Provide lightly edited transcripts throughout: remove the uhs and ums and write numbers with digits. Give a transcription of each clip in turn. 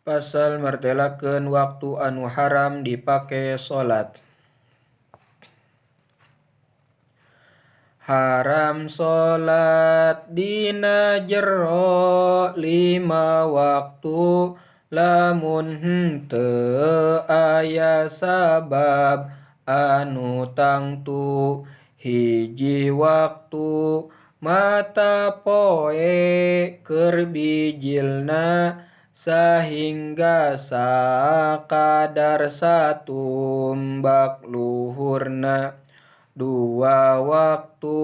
Pasal martelakeun waktu anu haram dipake salat. Haram salat dina jero 5 waktu lamun henteu aya sabab anu tangtu. Hiji waktu mata poe keur bijilna sahingga sakadar satumbak luhurna. 2 waktu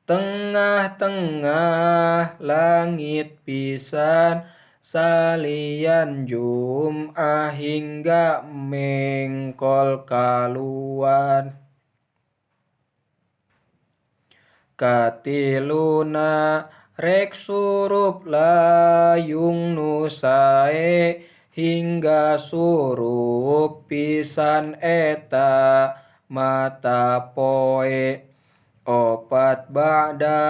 tengah-tengah langit pisan salian Jum'ah hingga mengkol kaluan. Katiluna rek surup layung nu sae hingga surup pisan eta mata poe. 4 ba'da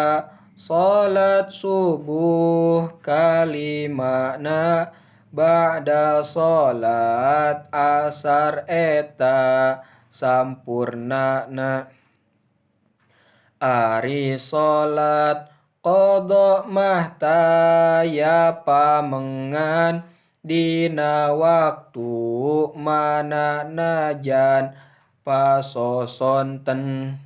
salat subuh kalimana ba'da salat asar eta sampurnana. Ari salat qodho mah taya pamengan dina waktu mana najan pasosonten.